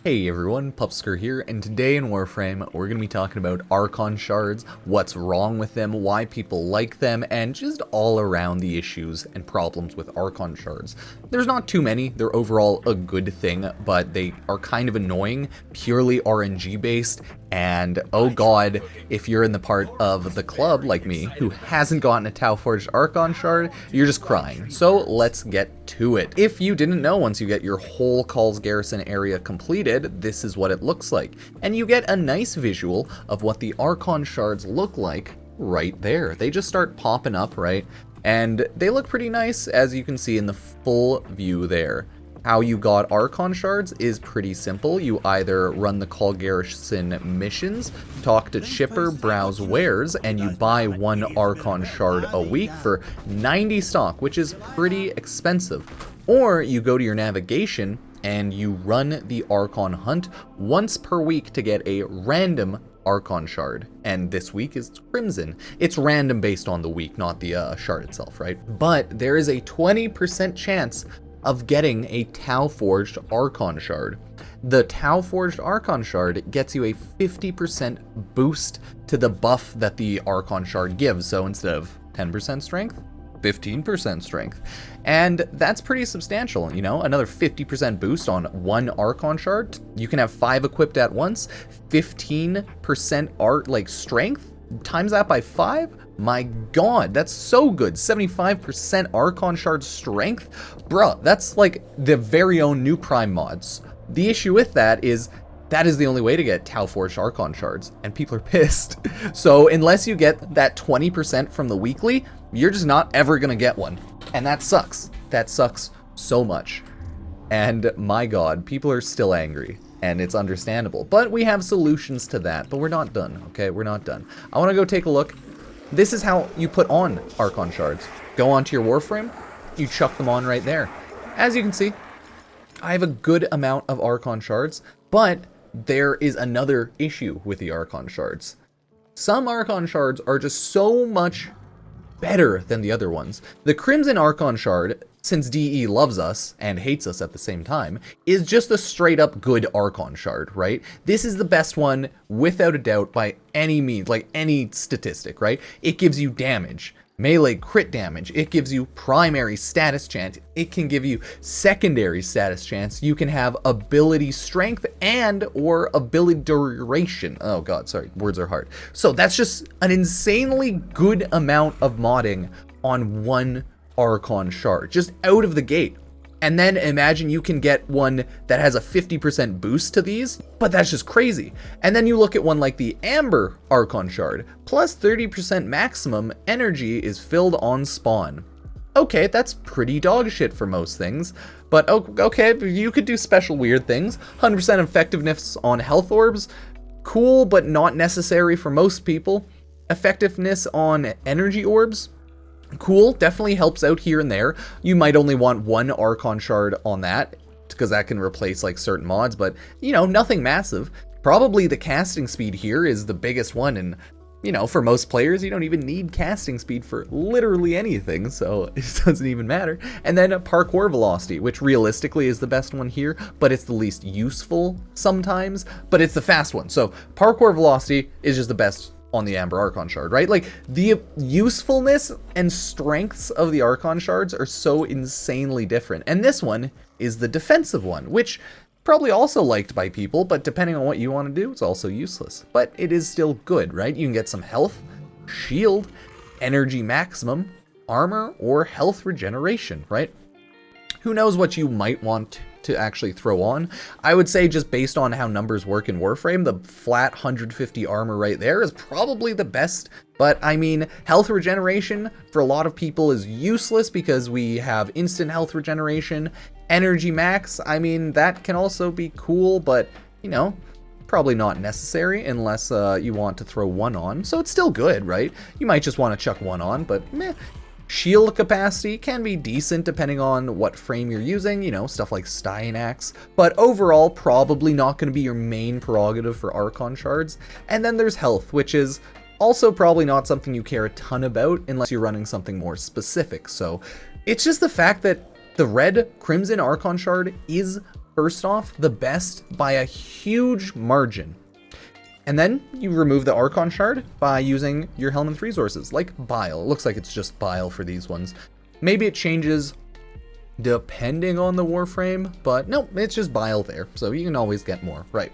Hey everyone, Pupsker here, and today in Warframe, we're going to be talking about Archon Shards, what's wrong with them, why people like them, and just all around the issues and problems with Archon Shards. There's not too many, they're overall a good thing, but they are kind of annoying, purely RNG based, and oh god, if you're in the part of the club, like me, who hasn't gotten a tauforged Archon Shard, you're just crying. So let's get to it. If you didn't know, once you get your whole Call's Garrison area completed, this is what it looks like. And you get a nice visual of what the Archon Shards look like right there. They just start popping up, right? And they look pretty nice, as you can see in the full view there. How you got Archon Shards is pretty simple. You either run the Call Garrison missions, talk to Chipper, browse wares, and you buy one Archon Shard a week for 90 stock, which is pretty expensive. Or you go to your navigation and you run the Archon hunt once per week to get a random Archon Shard, and this week is Crimson. It's random based on the week, not the shard itself, right? But there is a 20% chance of getting a tauforged Archon Shard. The tauforged Archon Shard gets you a 50% boost to the buff that the Archon Shard gives, so instead of 10% strength, 15% strength. And that's pretty substantial, you know, another 50% boost on one Archon Shard. You can have 5 equipped at once, 15% strength, times that by 5. My god, that's so good. 75% Archon Shard strength. Bruh, that's like the very own new Prime mods. The issue with that is the only way to get tauforged Archon Shards, and people are pissed. So unless you get that 20% from the weekly, you're just not ever gonna get one. And that sucks. That sucks so much. And my god, people are still angry. And it's understandable. But we have solutions to that. But we're not done, okay? We're not done. I want to go take a look. This is how you put on Archon Shards. Go onto your Warframe, you chuck them on right there. As you can see, I have a good amount of Archon Shards, but there is another issue with the Archon Shards. Some Archon Shards are just so much better than the other ones. The Crimson Archon Shard, since DE loves us and hates us at the same time, is just a straight up good Archon Shard, right? This is the best one without a doubt by any means, like any statistic, right? It gives you damage, melee crit damage, it gives you primary status chance, it can give you secondary status chance, you can have ability strength and or ability duration. Oh god, sorry, words are hard. So that's just an insanely good amount of modding on one Archon Shard, just out of the gate. And then imagine you can get one that has a 50% boost to these, but that's just crazy. And then you look at one like the Amber Archon Shard, plus 30% maximum energy is filled on spawn. Okay, that's pretty dog shit for most things, but okay, you could do special weird things. 100% effectiveness on health orbs, cool, but not necessary for most people. Effectiveness on energy orbs, cool, definitely helps out here and there. You might only want one Archon Shard on that, because that can replace like certain mods, but you know, nothing massive. Probably the casting speed here is the biggest one, and you know, for most players, you don't even need casting speed for literally anything, so it doesn't even matter. And then parkour velocity, which realistically is the best one here, but it's the least useful sometimes, but it's the fast one. So parkour velocity is just the best on the Amber Archon Shard, right? Like, the usefulness and strengths of the Archon Shards are so insanely different. And this one is the defensive one, which probably also liked by people, but depending on what you want to do, it's also useless. But it is still good, right? You can get some health, shield, energy maximum, armor, or health regeneration, right? Who knows what you might want to actually throw on. I would say, just based on how numbers work in Warframe, the flat 150 armor right there is probably the best. But I mean, health regeneration for a lot of people is useless because we have instant health regeneration. Energy max, I mean, that can also be cool, but you know, probably not necessary unless you want to throw one on. So it's still good, right? You might just want to chuck one on, but meh. Shield capacity can be decent depending on what frame you're using, you know, stuff like Styanax, but overall probably not going to be your main prerogative for Archon Shards. And then there's health, which is also probably not something you care a ton about unless you're running something more specific. So it's just the fact that the red Crimson Archon Shard is first off, the best by a huge margin. And then you remove the Archon Shard by using your Helminth resources, like Bile. It looks like it's just Bile for these ones. Maybe it changes depending on the Warframe, but no, it's just Bile there, so you can always get more, right?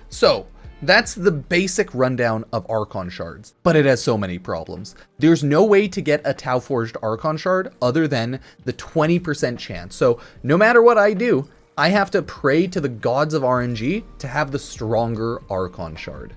So, that's the basic rundown of Archon Shards, but it has so many problems. There's no way to get a tauforged Archon Shard other than the 20% chance. So, no matter what I do, I have to pray to the gods of RNG to have the stronger Archon Shard.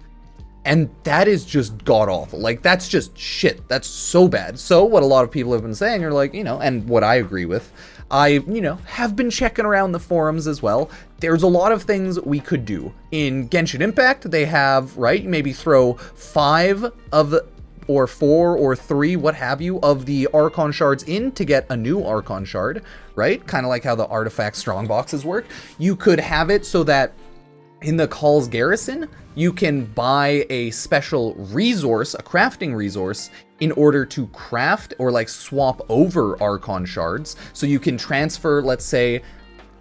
And that is just god-awful. Like, that's just shit. That's so bad. So, what a lot of people have been saying are like, and what I agree with, I, have been checking around the forums as well. There's a lot of things we could do. In Genshin Impact, they have, right, maybe throw 5 of the, or 4 or 3, what have you, of the Archon Shards in to get a new Archon Shard, right? Kind of like how the artifact strongboxes work. You could have it so that in the Call's Garrison, you can buy a special resource, a crafting resource, in order to craft or like swap over Archon Shards. So you can transfer, let's say,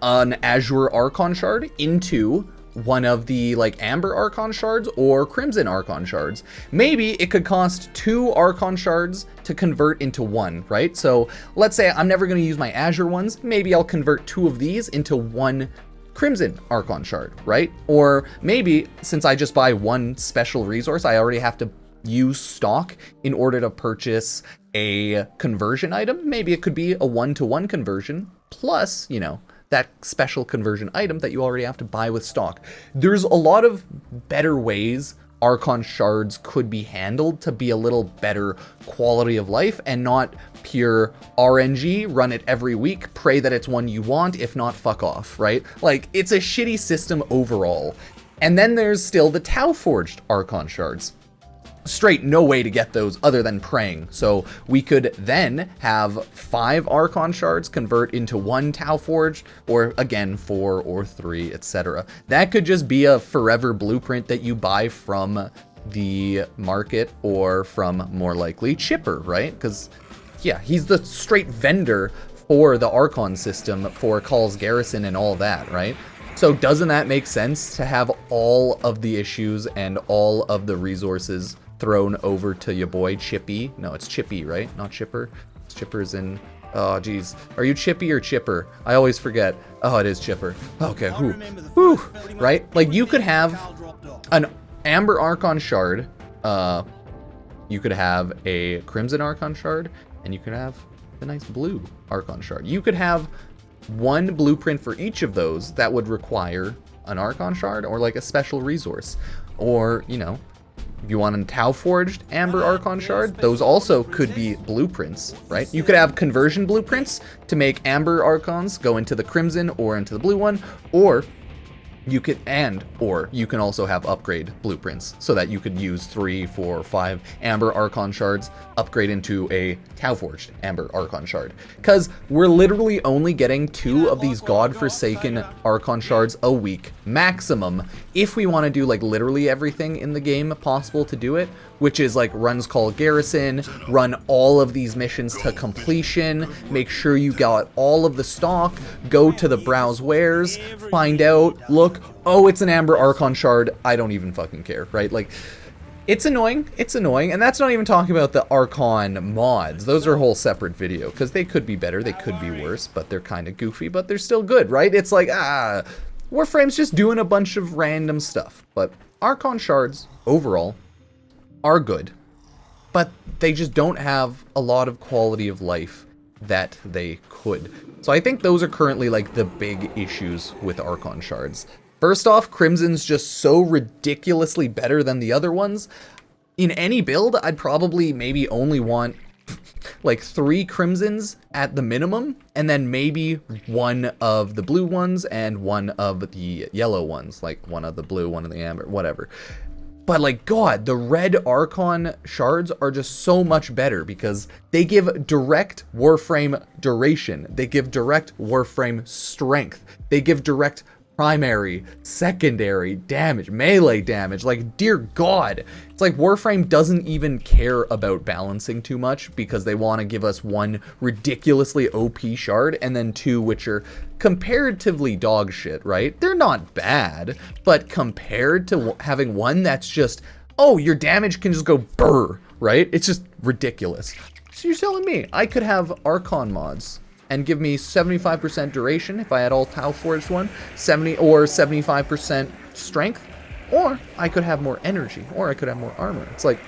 an Azure Archon Shard into one of the like Amber Archon Shards or Crimson Archon Shards. Maybe it could cost 2 Archon Shards to convert into 1, right? So let's say I'm never going to use my Azure ones. Maybe I'll convert 2 of these into 1 Crimson Archon Shard, right? Or maybe since I just buy 1 special resource, I already have to use stock in order to purchase a conversion item. Maybe it could be a 1-to-1 conversion plus, that special conversion item that you already have to buy with stock. There's a lot of better ways Archon Shards could be handled to be a little better quality of life and not pure RNG, run it every week, pray that it's one you want, if not, fuck off, right? Like, it's a shitty system overall. And then there's still the tauforged Archon Shards. Straight no way to get those other than praying. So we could then have 5 Archon Shards convert into 1 tauforged, or again 4 or 3, etc. That could just be a forever blueprint that you buy from the market or from, more likely, Chipper, right? Because yeah, he's the straight vendor for the Archon system for Call's Garrison and all that, right? So doesn't that make sense to have all of the issues and all of the resources thrown over to your boy Chippy? No, it's Chippy, right? Not Chipper. Chipper's in... Oh, geez. Are you Chippy or Chipper? I always forget. Oh, it is Chipper. Okay, whew. Right? Like, you could have an Amber Archon Shard, you could have a Crimson Archon Shard, and you could have the nice blue Archon Shard. You could have 1 blueprint for each of those that would require an Archon Shard or like a special resource. Or, if you want a tauforged Amber Archon Shard, those also could be blueprints, right? You could have conversion blueprints to make Amber Archons go into the Crimson or into the blue one, or you can also have upgrade blueprints so that you could use 3, 4, 5 Amber Archon Shards, upgrade into a tauforged Amber Archon Shard. Because we're literally only getting 2 of these godforsaken Archon Shards a week maximum if we want to do like literally everything in the game possible to do it, which is like runs Call Garrison, run all of these missions to completion, make sure you got all of the stock, go to the browse wares, find out, look, oh, it's an Amber Archon Shard, I don't even fucking care, right? Like, it's annoying, and that's not even talking about the Archon mods. Those are a whole separate video, because they could be better, they could be worse, but they're kind of goofy, but they're still good, right? It's like, Warframe's just doing a bunch of random stuff, but Archon Shards, overall, are good, but they just don't have a lot of quality of life that they could. So I think those are currently like the big issues with Archon Shards. First off, Crimson's just so ridiculously better than the other ones. In any build, I'd probably maybe only want like 3 Crimsons at the minimum, and then maybe 1 of the blue ones and 1 of the yellow ones, like 1 of the blue, 1 of the amber, whatever. But like, God, the red Archon Shards are just so much better because they give direct Warframe duration. They give direct Warframe strength. They give direct primary, secondary damage, melee damage. Like, dear God. It's like Warframe doesn't even care about balancing too much because they want to give us one ridiculously OP shard and then two which are comparatively dog shit, right? They're not bad, but compared to having one that's just, oh, your damage can just go brr, right? It's just ridiculous. So you're telling me I could have Archon mods and give me 75% duration if I had all tauforged one, 75% strength, or I could have more energy, or I could have more armor. It's like,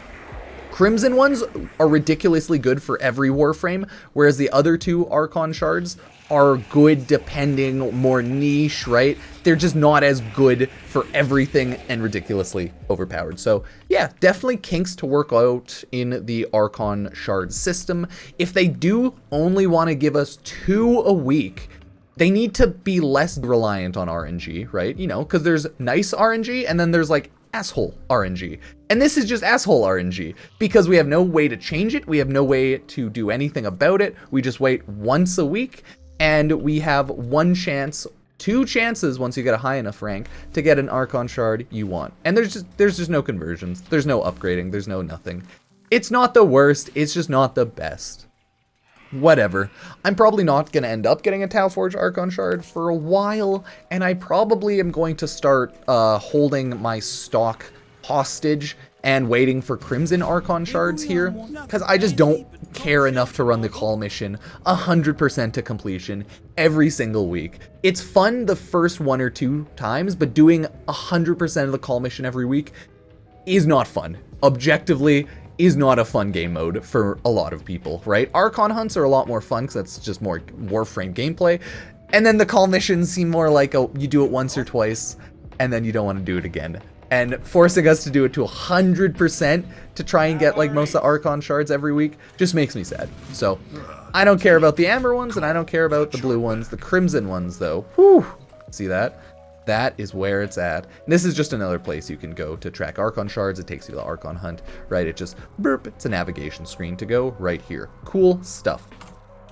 Crimson ones are ridiculously good for every Warframe, whereas the other two Archon Shards are good depending, more niche, right? They're just not as good for everything and ridiculously overpowered. So yeah, definitely kinks to work out in the Archon Shard system. If they do only want to give us 2 a week, they need to be less reliant on RNG, right? You know, because there's nice RNG and then there's like asshole RNG. And this is just asshole RNG because we have no way to change it. We have no way to do anything about it. We just wait once a week and we have 1 chance, 2 chances once you get a high enough rank to get an Archon Shard you want. And there's just no conversions. There's no upgrading. There's no nothing. It's not the worst. It's just not the best. Whatever. I'm probably not going to end up getting a tauforged Archon Shard for a while, and I probably am going to start holding my stock hostage and waiting for Crimson Archon Shards here, because I just don't care enough to run the call mission 100% to completion every single week. It's fun the first 1 or 2 times, but doing 100% of the call mission every week is not fun. Objectively, is not a fun game mode for a lot of people, right? Archon hunts are a lot more fun because that's just more Warframe gameplay. And then the call missions seem more like you do it once or twice and then you don't want to do it again. And forcing us to do it to 100% to try and get like most of the Archon Shards every week just makes me sad. So I don't care about the amber ones and I don't care about the blue ones. The crimson ones though, whew, see that? That is where it's at. And this is just another place you can go to track Archon Shards. It takes you to the Archon Hunt, right? It just, burp, it's a navigation screen to go right here. Cool stuff.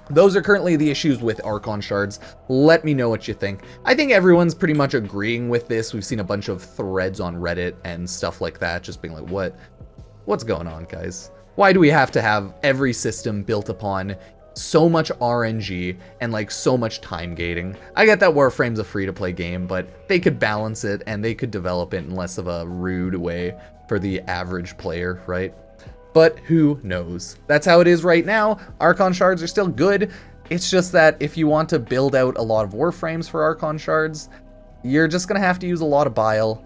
Those are currently the issues with Archon Shards. Let me know what you think. I think everyone's pretty much agreeing with this. We've seen a bunch of threads on Reddit and stuff like that, just being like, what's going on, guys? Why do we have to have every system built upon so much RNG and like so much time gating? I get that Warframe's a free-to-play game, but they could balance it and they could develop it in less of a rude way for the average player, right? But who knows? That's how it is right now. Archon Shards are still good. It's just that if you want to build out a lot of Warframes for Archon Shards, you're just gonna have to use a lot of bile,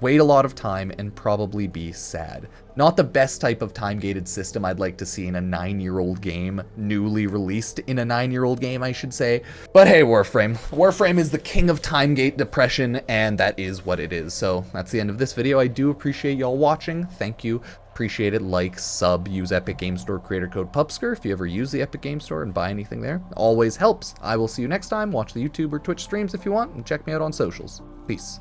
wait a lot of time, and probably be sad. Not the best type of time-gated system I'd like to see in a 9-year-old game, newly released in a 9-year-old game, I should say. But hey, Warframe. Warframe is the king of time-gate depression, and that is what it is. So that's the end of this video. I do appreciate y'all watching. Thank you. Appreciate it. Like, sub, use Epic Game Store creator code Pupsker if you ever use the Epic Game Store and buy anything there. Always helps. I will see you next time. Watch the YouTube or Twitch streams if you want, and check me out on socials. Peace.